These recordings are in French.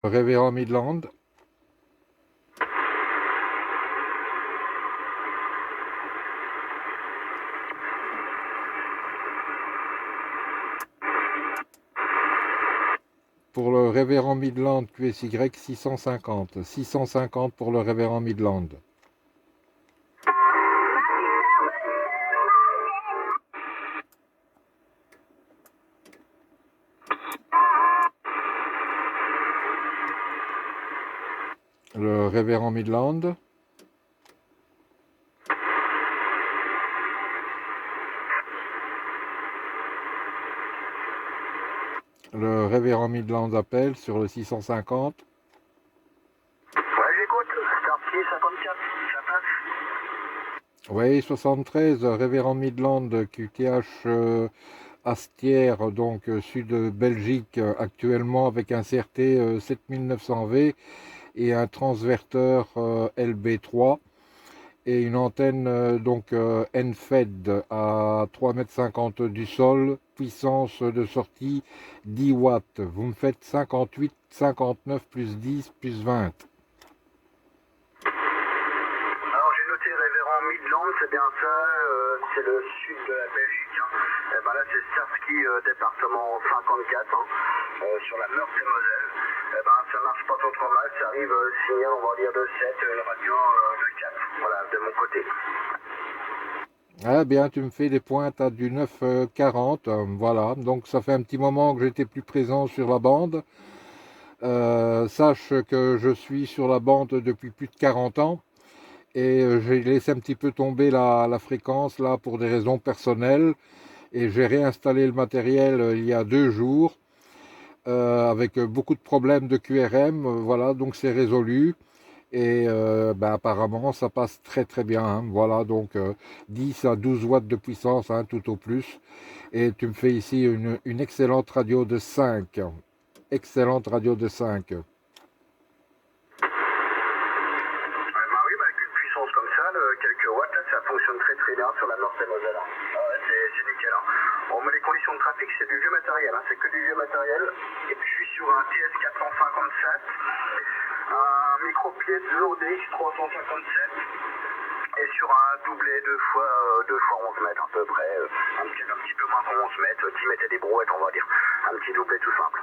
Révérend Midland. Pour le révérend Midland, QSY 650. 650 pour le révérend Midland. Le révérend Midland. Le révérend Midland appelle sur le 650. Ouais, j'écoute. Starkey 54, ça passe. Oui, 73, révérend Midland, QTH Astière, donc sud Belgique, actuellement avec un CRT 7900V et un transverteur LB3 et une antenne NFED à 3,50 m du sol, puissance de sortie 10 watts. Vous me faites 58, 59 plus 10 plus 20. Alors j'ai noté révérend Midland, c'est bien ça, c'est le sud de la Belgique. Hein. Et ben là c'est Starsky, département 54, hein, sur la Meurthe-et-Moselle. Et ben ça marche pas trop mal, ça arrive signal on va dire de 7, une radio de 4, voilà, de mon côté. Ah bien, tu me fais des pointes à du 9,40, voilà. Donc ça fait un petit moment que j'étais plus présent sur la bande. Sache que je suis sur la bande depuis plus de 40 ans et j'ai laissé un petit peu tomber la fréquence là pour des raisons personnelles et j'ai réinstallé le matériel il y a 2 jours avec beaucoup de problèmes de QRM, voilà, donc c'est résolu. Et apparemment ça passe très très bien, hein. Voilà, donc 10 à 12 watts de puissance, hein, tout au plus. Et tu me fais ici une excellente radio de 5. Excellente radio de 5. Bah oui, bah avec une puissance comme ça, quelques watts, là, ça fonctionne très bien sur la Meurthe-et-Moselle. Hein. Ah ouais, c'est nickel. Hein. Bon, mais les conditions de trafic, c'est du vieux matériel, hein, c'est que du vieux matériel. Et puis je suis sur un TS 457, un micro-pied de l'ODX 357 et sur un doublé 2 fois 11 mètres à peu près, un petit peu moins que 11 mètres, qui mettait des brouettes, on va dire. Un petit doublé tout simple.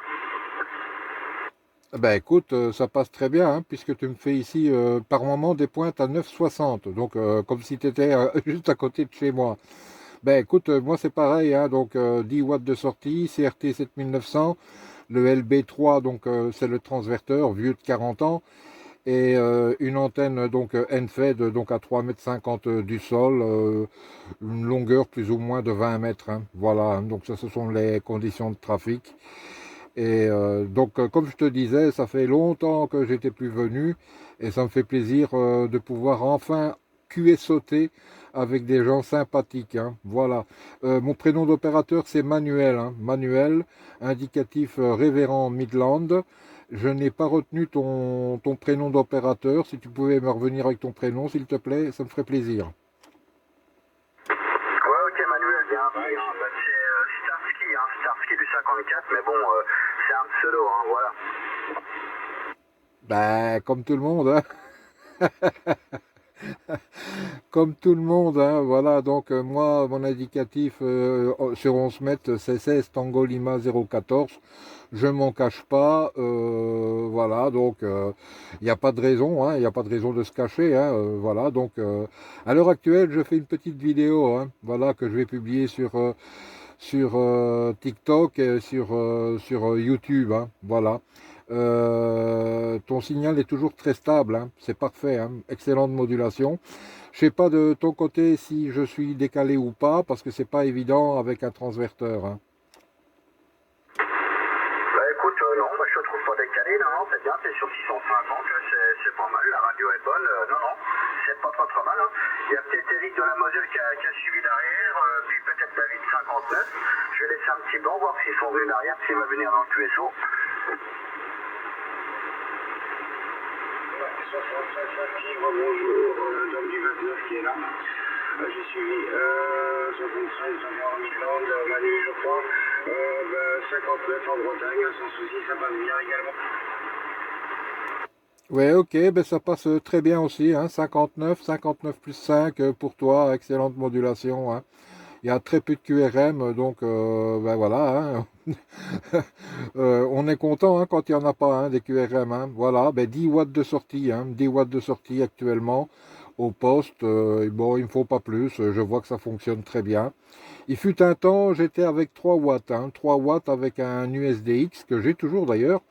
Ben écoute, ça passe très bien, hein, puisque tu me fais ici par moment des pointes à 9,60, donc comme si tu étais juste à côté de chez moi. Ben écoute, moi c'est pareil, hein, donc 10 watts de sortie, CRT 7900, le LB3, donc c'est le transverteur, vieux de 40 ans, et une antenne donc NFED, donc à 3,50 m du sol, une longueur plus ou moins de 20 mètres, hein, voilà, hein, donc ça ce sont les conditions de trafic. Et comme je te disais, ça fait longtemps que j'étais plus venu et ça me fait plaisir de pouvoir enfin sauter avec des gens sympathiques, hein. Voilà. Mon prénom d'opérateur c'est Manuel, hein. Manuel, indicatif révérend Midland. Je n'ai pas retenu ton prénom d'opérateur. Si tu pouvais me revenir avec ton prénom, s'il te plaît, ça me ferait plaisir. Ouais, ok, Manuel, bien, bah, c'est Starsky du 54, mais bon, c'est un pseudo, hein, voilà. Ben, comme tout le monde, hein. Comme tout le monde, hein, voilà, donc moi, mon indicatif sur 11 mètres, c'est 16 Tango Lima 014. Je m'en cache pas, voilà, donc il n'y a pas de raison, hein, il n'y a pas de raison de se cacher, hein, voilà, donc à l'heure actuelle, je fais une petite vidéo, hein, voilà, que je vais publier sur TikTok et sur YouTube, hein, voilà. Ton signal est toujours très stable, hein, c'est parfait, hein, excellente modulation. Je sais pas de ton côté si je suis décalé ou pas, parce que c'est pas évident avec un transverteur, hein. Bah écoute, non, bah, je te trouve pas décalé, non, c'est bien, t'es sur 650, c'est pas mal, la radio est bonne, non, c'est pas trop mal, hein. Il y a peut-être Eric de la Moselle qui a suivi derrière, puis peut-être David 59, je vais laisser un petit banc, voir s'ils sont venus derrière, s'ils vont venir dans le QSO. 65 bonjour, Tom du 29 qui est là. J'ai suivi 73, en Midland, Manu, je crois. 59 en Bretagne, sans souci, ça passe bien également. Ouais, ok, ben ça passe très bien aussi, hein, 59, 59 plus 5 pour toi, excellente modulation, hein. Il y a très peu de QRM, donc ben voilà, hein. On est content hein, quand il n'y en a pas hein, des QRM, hein. Voilà, ben 10 watts de sortie, hein, 10 watts de sortie actuellement au poste. Bon, il ne me faut pas plus, je vois que ça fonctionne très bien. Il fut un temps, j'étais avec 3 watts, hein, 3 watts avec un USDX que j'ai toujours d'ailleurs,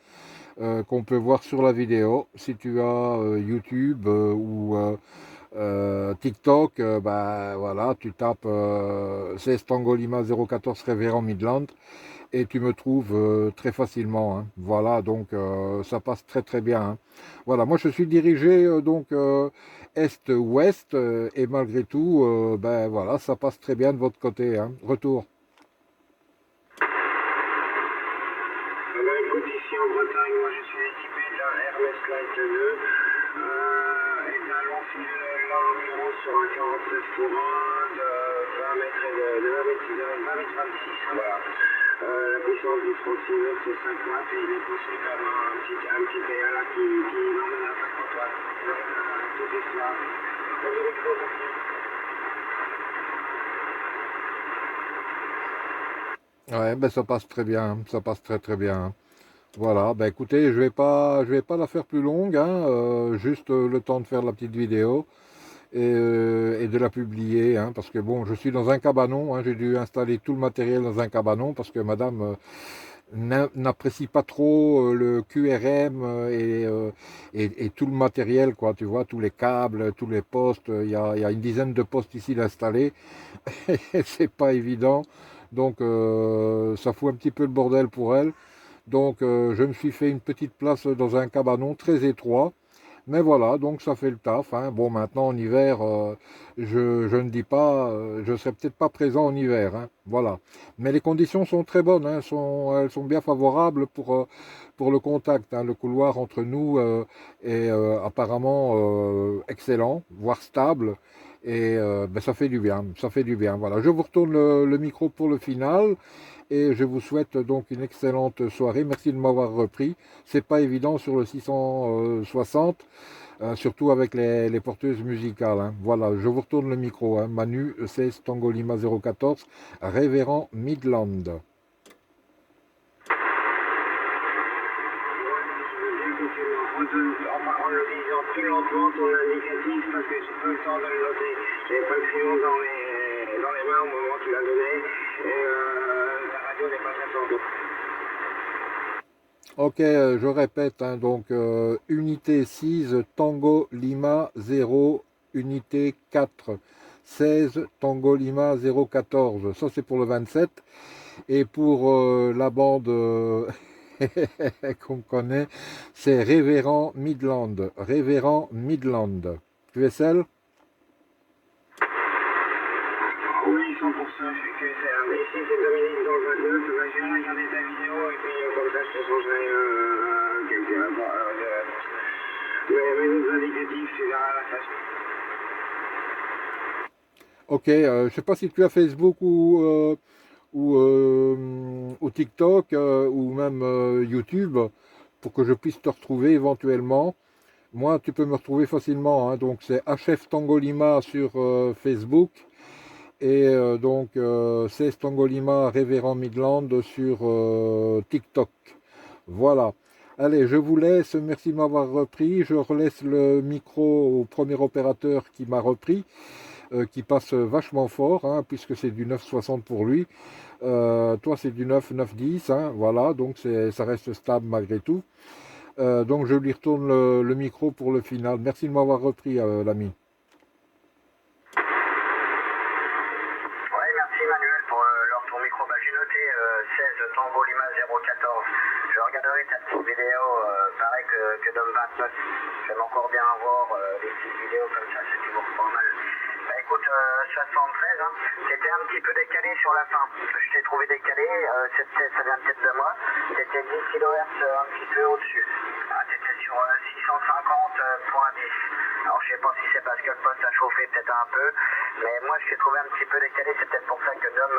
qu'on peut voir sur la vidéo. Si tu as YouTube ou TikTok, bah voilà, tu tapes c'est Tango Lima 014 Révérend Midland et tu me trouves très facilement, hein. Voilà, donc ça passe très très bien, hein. Voilà, moi je suis dirigé donc est-ouest et malgré tout, ben voilà, ça passe très bien de votre côté, hein. Retour. Bah, écoute, ici en Bretagne, moi je suis équipé d'un Hermès Light 2 et d'un long fil là environ sur un 49 pour 1 de 20 mètres et de 20 mètres 26. Voilà. La puissance du transceiver c'est 5 watts et il est poussé par un petit PA là qui l'emmène à 50 watts. Tout est cela. Ouais, ben ça passe très bien, hein. Ça passe très très bien, hein. Voilà, ben écoutez, je vais pas la faire plus longue, hein, juste le temps de faire la petite vidéo et de la publier, hein, parce que bon, je suis dans un cabanon, hein, j'ai dû installer tout le matériel dans un cabanon parce que madame n'apprécie pas trop le QRM et tout le matériel, quoi, tu vois, tous les câbles, tous les postes, il y a une dizaine de postes ici d'installer, et c'est pas évident, donc ça fout un petit peu le bordel pour elle. Donc je me suis fait une petite place dans un cabanon très étroit. Mais voilà, donc ça fait le taf, hein. Bon, maintenant en hiver, je ne dis pas, je serai peut-être pas présent en hiver, hein. Voilà. Mais les conditions sont très bonnes, hein, elles sont bien favorables pour le contact, hein. Le couloir entre nous est apparemment excellent, voire stable. Et ben, ça fait du bien, ça fait du bien. Voilà, je vous retourne le micro pour le final et je vous souhaite donc une excellente soirée. Merci de m'avoir repris. C'est pas évident sur le 660, surtout avec les porteuses musicales, hein. Voilà, je vous retourne le micro, hein. Manu, 16 Tango Lima 014, Révérend Midland. En le disant plus lentement ton indicatif parce que j'ai pas eu le temps de le noter. J'avais pas le crayon dans les mains au moment où tu l'as donné et la radio n'est pas très forte. Ok, je répète, hein, donc unité 6 Tango Lima 0, unité 4 16 Tango Lima 014. Ça c'est pour le 27. Et pour la bande qu'on connaît, c'est Révérend Midland. Révérend Midland. Tu es celle? Oui, 100%, je suis QSR. Mais ici, c'est Dominique dans le 29. Je vais regarder ta vidéo et puis comme ça, je te changerai quelques mes autres indicatifs, tu verras la face. Ok, je ne sais pas si tu as Facebook ou TikTok ou même YouTube pour que je puisse te retrouver éventuellement. Moi, tu peux me retrouver facilement, hein, donc c'est HF Tango Lima sur Facebook et donc c'est Tango Lima Révérend Midland sur TikTok. Voilà. Allez, je vous laisse. Merci de m'avoir repris. Je relaisse le micro au premier opérateur qui m'a repris, qui passe vachement fort, hein, puisque c'est du 960 pour lui. Toi, c'est du 910, hein, voilà, donc ça reste stable malgré tout. Donc, je lui retourne le micro pour le final. Merci de m'avoir repris, l'ami. Ouais, merci Manuel pour ton micro. Bah, j'ai noté 16 Tango Lima 014. Je regarderai ta petite vidéo, pareil que Dom 29. J'aime encore bien avoir des petites vidéos comme ça, c'est toujours pas mal. Bah écoute, 73, hein, c'était un petit peu décalé sur la fin. Je t'ai trouvé décalé, ça vient peut-être de moi. C'était 10 kHz un petit peu au-dessus. Ah, t'étais sur 650.10. Alors je sais pas si c'est parce que le poste a chauffé peut-être un peu, mais moi je t'ai trouvé un petit peu décalé, c'est peut-être pour ça que Dom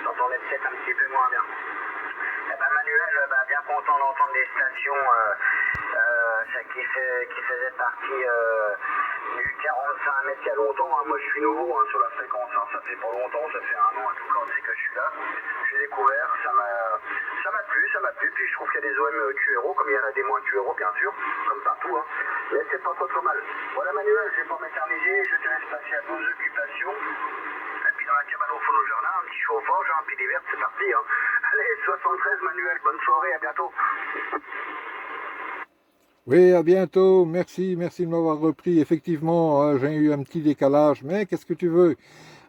t'entendait peut-être un petit peu moins bien. Eh ben Manuel, bien content d'entendre des stations qui faisait partie du 45 mètres il y a longtemps. Hein. Moi je suis nouveau sur la fréquence, ça fait pas longtemps, ça fait 1 an à tout casser que je suis là. J'ai découvert, ça m'a plu, puis je trouve qu'il y a des OM QRO, comme il y en a des moins QRO bien sûr, comme partout. Hein. Mais c'est pas trop mal. Voilà Manuel, je vais pas m'éterniser, je te laisse passer à vos occupations. Et puis dans la cabane au fond au jardin, un petit chauffage, un puis l'hiver, c'est parti. Hein. Allez, 73 Manuel, bonne soirée, à bientôt. Oui, à bientôt. Merci de m'avoir repris. Effectivement, j'ai eu un petit décalage, mais qu'est-ce que tu veux?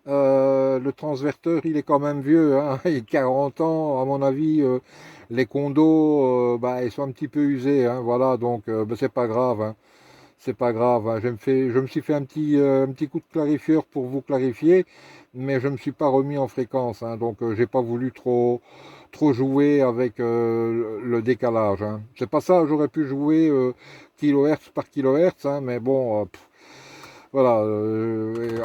Le transverteur, il est quand même vieux, hein. Il a 40 ans, à mon avis. Les condos, ils sont un petit peu usés, hein. Voilà, donc c'est pas grave, hein. C'est pas grave, hein. Je me suis fait un petit coup de clarifieur pour vous clarifier, mais je me suis pas remis en fréquence, hein. Donc j'ai pas voulu trop jouer avec le décalage, hein. C'est pas ça, j'aurais pu jouer kilohertz par kilohertz, hein, mais bon, voilà,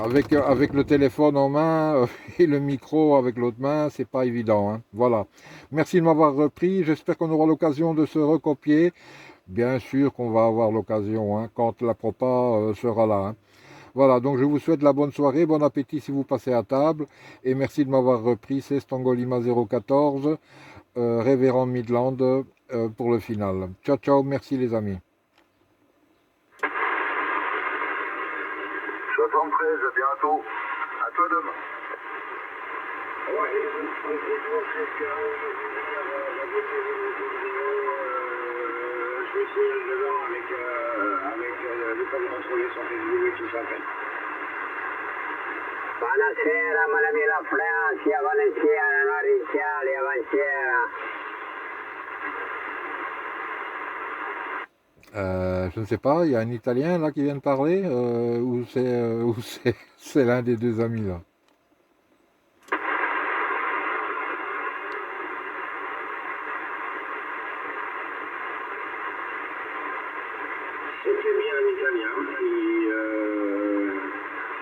avec le téléphone en main et le micro avec l'autre main, c'est pas évident, hein. Voilà. Merci de m'avoir repris. J'espère qu'on aura l'occasion de se recopier. Bien sûr qu'on va avoir l'occasion, hein, quand la propa sera là, hein. Voilà, donc je vous souhaite la bonne soirée, bon appétit si vous passez à table, et merci de m'avoir repris. C'est Stangolima 014, Révérend Midland, pour le final. Ciao, ciao, merci les amis. 73, à bientôt. À toi demain. Je vais essayer dedans avec le code contrôlé sur Facebook et tout ça. Buonasera, Malamila Francia, buonasera, Noriciali, buonasera. Je ne sais pas, il y a un Italien là qui vient de parler, ou c'est l'un des deux amis là. C'était bien un Italien qui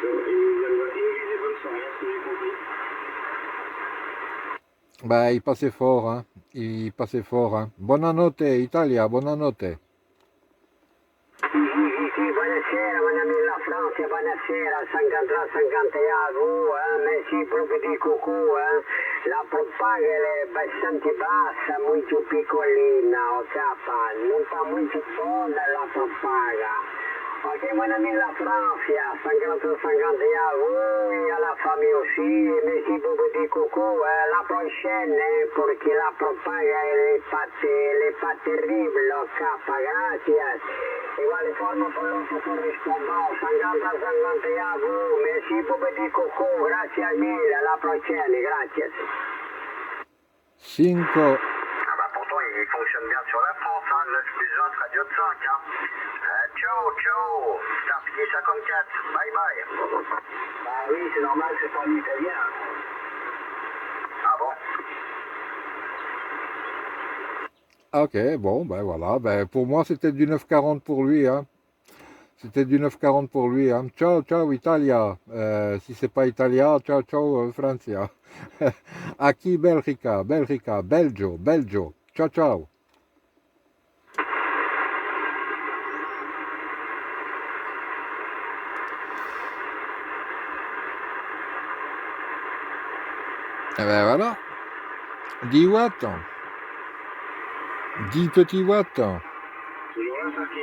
nous des bonnes soirées, si j'ai compris. Il passait fort, hein. Il passait fort, hein. Buonanotte Italia, buonanotte. Buonasera, Malamila Francia, buonasera, 53-50 à vous, merci pour le petit coucou, la propaga è bastante bassa, molto piccolina, o capa, non fa molto fonda la propaga. Ok, Malamila Francia, 53-50 à vous et à la famille aussi, merci pour le petit coucou, la prochaine, porque la propaga è pas terrible, o capa, gracias. Igual forma por lo que corresponda, 50-50 à vous, merci pour le petit coucou, gracias mille, à la prochaine, gracias. 5. Pourtant il fonctionne bien sur la France, 9 plus 20, radio de 5. Ciao, Starsky 54, bye bye. Bah oui, c'est normal, c'est pas en italien. Ah bon? Ok, bon, voilà. Pour moi, c'était du 9,40 pour lui, hein. C'était du 9,40 pour lui, hein. Ciao, ciao, Italia. Si c'est pas Italia, ciao, ciao, Francia. Aquí, Belgica, Belgio. Ciao, ciao. Et ben voilà. 10 watts. 10 petits watts. Toujours là, Sarki?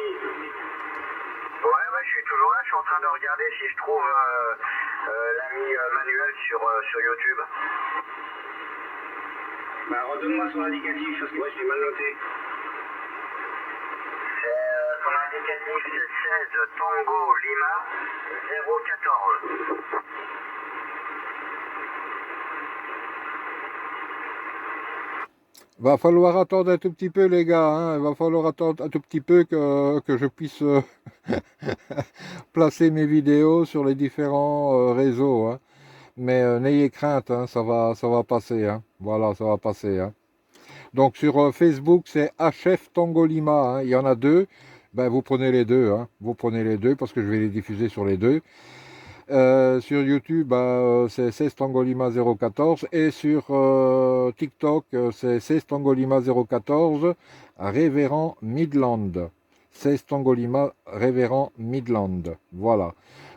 Ouais, je suis toujours là, je suis en train de regarder si je trouve l'ami Manuel sur YouTube. Bah, redonne-moi son indicatif, parce que moi je l'ai mal noté. Son indicatif, c'est 16 Tango Lima 014. Va falloir attendre un tout petit peu, les gars, hein. Il va falloir attendre un tout petit peu que je puisse placer mes vidéos sur les différents réseaux, hein. Mais n'ayez crainte, hein, ça va passer, hein. Voilà, ça va passer, hein. Donc sur Facebook, c'est HF Tangolima, hein. Il y en a deux. Vous prenez les deux, hein. Vous prenez les deux parce que je vais les diffuser sur les deux. Sur YouTube, c'est 16 Tangolima 014 et sur TikTok, c'est 16 Tangolima 014 Révérend Midland. 16 Tango Lima, révérend Midland. Voilà.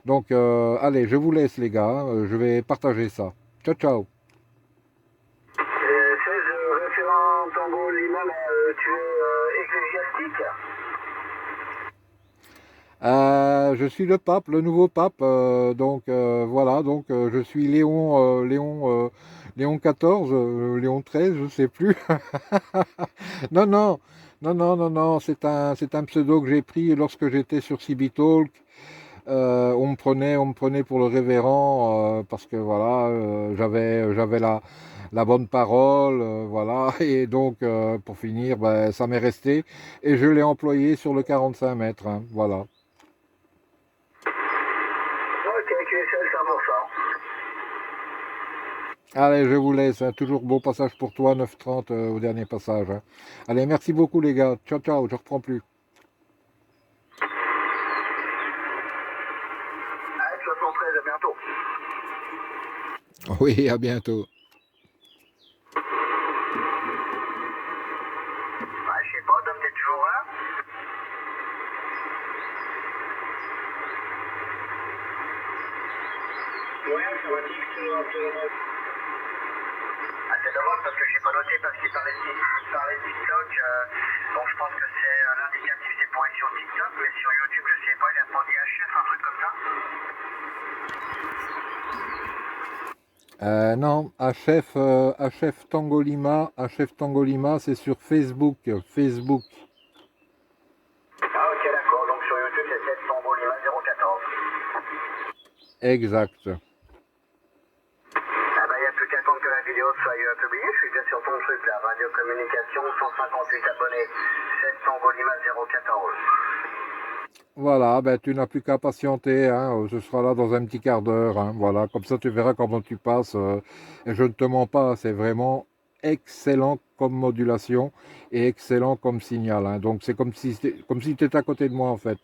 Donc, allez, je vous laisse les gars, je vais partager ça. Ciao, ciao. 16 référent Tango Lima, là, tu es ecclésiastique? Je suis le pape, le nouveau pape, donc voilà, donc je suis Léon XIV, Léon XIII, je sais plus. Non, non, non, non, non, non, c'est un pseudo que j'ai pris lorsque j'étais sur CB Talk. On me prenait pour le révérend parce que voilà, j'avais la bonne parole, voilà, et donc pour finir, ben, ça m'est resté et je l'ai employé sur le 45 mètres, hein, voilà. Ok, QSL 100%. Allez, je vous laisse, hein, toujours bon passage pour toi, 9h30 au dernier passage, hein. Allez, merci beaucoup les gars, ciao ciao, je reprends plus. Allez, 73, à bientôt. Oui, à bientôt. Ouais, je sais pas, Dom, t'es toujours là? Ouais, informatique, toujours. Ah, c'est dommage parce que j'ai pas noté parce qu'il parlait de TikTok. Donc je pense que c'est l'indicatif c'est pour être sur TikTok, mais sur YouTube, je sais pas, il a répondu à chef, un truc comme ça. Non, HF Tango Lima, c'est sur Facebook, Facebook, Ah, ok, d'accord. Donc sur YouTube, c'est 7 Tango Lima 014. exact. Ah, bah, il n'y a plus qu'à attendre que la vidéo soit publiée. Je suis déjà sur ton truc là. Radio Communication, 158 abonnés. 7 Tango Lima 014. Voilà, ben tu n'as plus qu'à patienter, hein, ce sera là dans un petit quart d'heure, hein, voilà, comme ça tu verras comment tu passes, et je ne te mens pas, c'est vraiment excellent comme modulation et excellent comme signal, hein, donc c'est comme si tu étais à côté de moi en fait,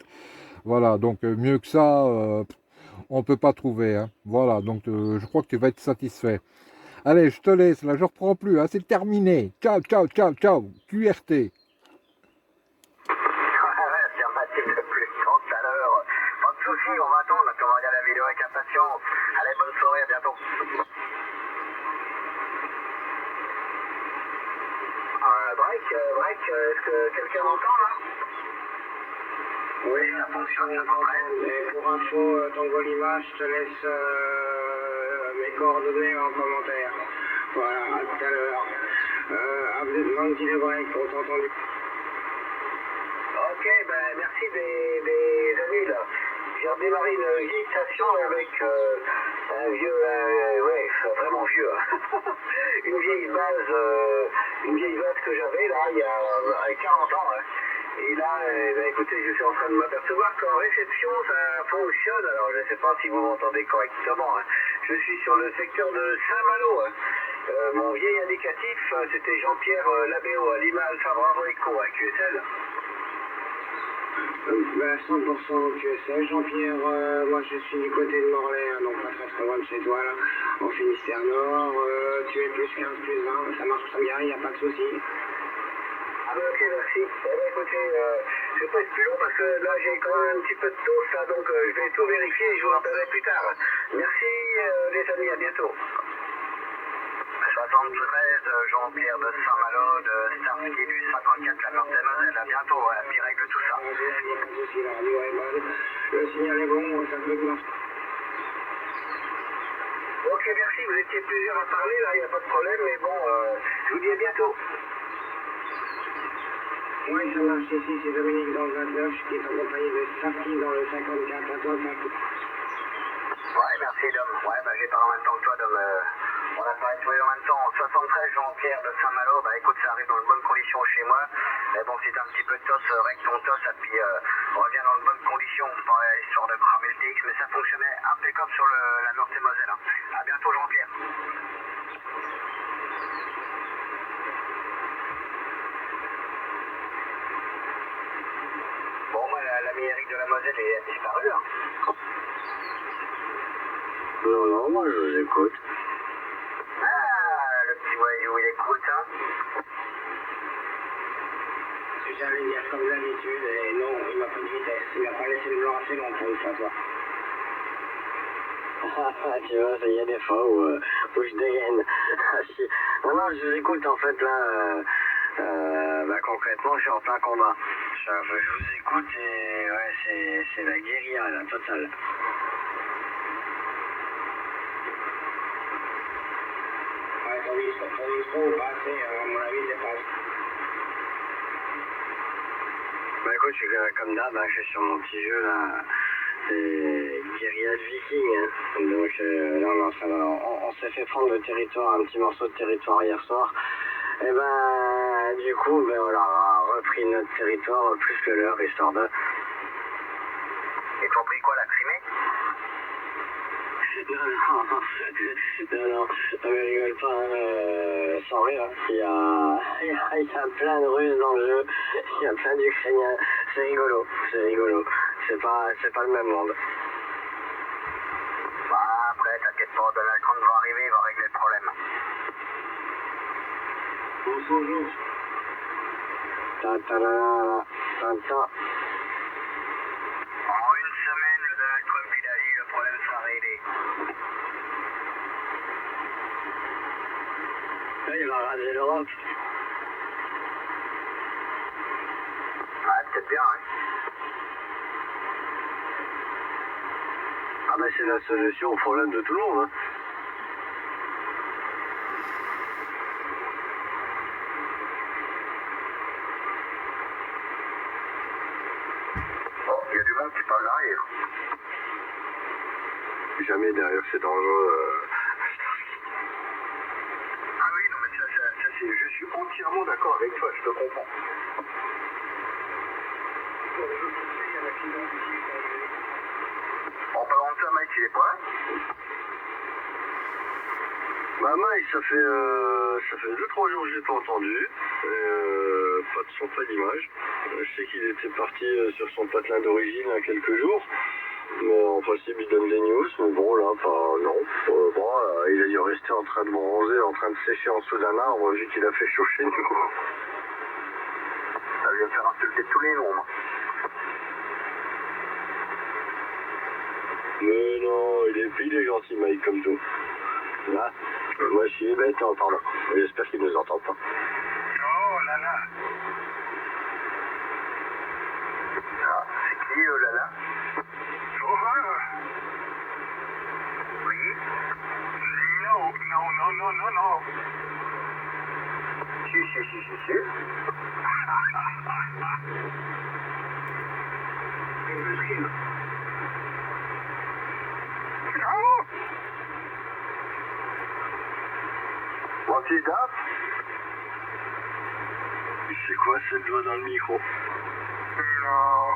voilà, donc mieux que ça, on peut pas trouver, hein, voilà, donc je crois que tu vas être satisfait. Allez, je te laisse, là je reprends plus, hein, c'est terminé, ciao, ciao, ciao, ciao, QRT. Affirmatif de plus tôt tout à l'heure. Pas de soucis, on va attendre. On va regarder la vidéo avec impatience. Allez, bonne soirée, à bientôt. Break, est-ce que quelqu'un m'entend là? Oui, ça fonctionne, ça fonctionne. Et pour info, Tango Lima, je te laisse mes coordonnées en commentaire. Voilà, à tout à l'heure. Update 20 le break, on t'a entendu. Ok, ben merci des amis là. J'ai redémarré une vieille station avec un vieux, ouais, vraiment vieux. Une vieille base que j'avais là il y a 40 ans. Hein. Et là, ben, écoutez, je suis en train de m'apercevoir qu'en réception ça fonctionne. Alors je ne sais pas si vous m'entendez correctement. Hein. Je suis sur le secteur de Saint-Malo. Hein. Mon vieil indicatif, c'était Jean-Pierre Labéo à Lima Alpha Bravo Echo à QSL. 100% QSL. Jean-Pierre, moi je suis du côté de Morlaix, hein, donc pas très loin de chez toi là, en Finistère Nord. Tu es plus 15, plus 20, ça marche très bien, il n'y a pas de souci. Ah ben ok, merci. Eh ben, écoutez, je vais pas être plus long parce que là j'ai quand même un petit peu de toast là, donc je vais tout vérifier et je vous rappellerai plus tard. Merci les amis, à bientôt. 73, Jean-Pierre de Saint-Malo, de Starsky du 54, la Meurthe-et-Moselle. À bientôt, puis règle tout ça. Le signal est bon, ça peut bien. Ok, merci, vous étiez plusieurs à parler, là, il n'y a pas de problème, mais bon, je vous dis à bientôt. Oui, ça marche ici, c'est Dominique dans le 29, qui est accompagné de Starsky dans le 54, à toi, Starsky. Ouais, merci Dom. Ouais, bah j'ai parlé en même temps que toi, Dom. On a parlé tous les deux en même temps. 73, Jean-Pierre de Saint-Malo. Bah écoute, ça arrive dans de bonnes conditions chez moi. Mais bon, si t'as un petit peu de tos, règle ton tos, et puis reviens dans de bonnes conditions. Pas histoire de cramer le TX, mais ça fonctionnait impeccable sur la Meurthe-et-Moselle. Hein. À bientôt, Jean-Pierre. Bon, moi, l'ami Eric de la Moselle est disparu, là. Non, non, moi je vous écoute. Ah, le petit voyou, il écoute, hein. j'allais dire comme d'habitude, et non, il m'a pas de vitesse. Il m'a pas laissé le blanc assez long pour une fois, toi. Tu vois, il y a des fois où je dégaine. Non, non, je vous écoute en fait là. Concrètement, je suis en plein combat. Je vous écoute et ouais, c'est la guérilla là, totale. Ouais, ton distro, pas assez, à mon avis, dépasse. Bah écoute, je suis comme d'hab, hein, je suis sur mon petit jeu là. C'est guérilla de viking, hein. Donc là, on s'est fait prendre le territoire, un petit morceau de territoire hier soir. Et ben, du coup, ben, on a repris notre territoire plus que l'heure, histoire de... Et compris quoi, la Crimée? Non, mais rigole pas, hein, sans rire. Il y a plein de Russes dans le jeu, il y a plein d'Ukrainiens. C'est rigolo, c'est rigolo. C'est pas le même monde. Bah, après, t'inquiète pas, Donald Trump va arriver, il va régler le problème. Bonjour. En une semaine, le Donald Trump il a dit le problème sera réglé. Là, il va raser l'Europe. Ouais, peut-être bien, hein. Ah bah c'est la solution au problème de tout le monde, hein. Il y a du monde qui parle derrière. Jamais derrière, c'est dangereux. Ah oui, non mais ça c'est... Je suis entièrement d'accord avec toi, je te comprends. En parlant de ça, Mike, il est pas là? Bah Mike, ça fait 2-3 jours que je l'ai pas entendu. Pas de son, pas d'image. Je sais qu'il était parti sur son patelin d'origine il y a quelques jours. Mais en principe, il donne des news, mais bon, là, pas, non. Il a dû rester en train de bronzer, en train de sécher en dessous d'un arbre, vu qu'il a fait chaud chez nous. Ça vient me faire insulter tous les noms, moi. Mais non, il est gentil, Mike, comme tout. Là, moi, je suis bête, hein, pardon. J'espère qu'il nous entend pas. Oh là là. Ah, c'est qui, Lala? Oui? Non. Si. What is that? C'est quoi cette voix dans le micro? Non.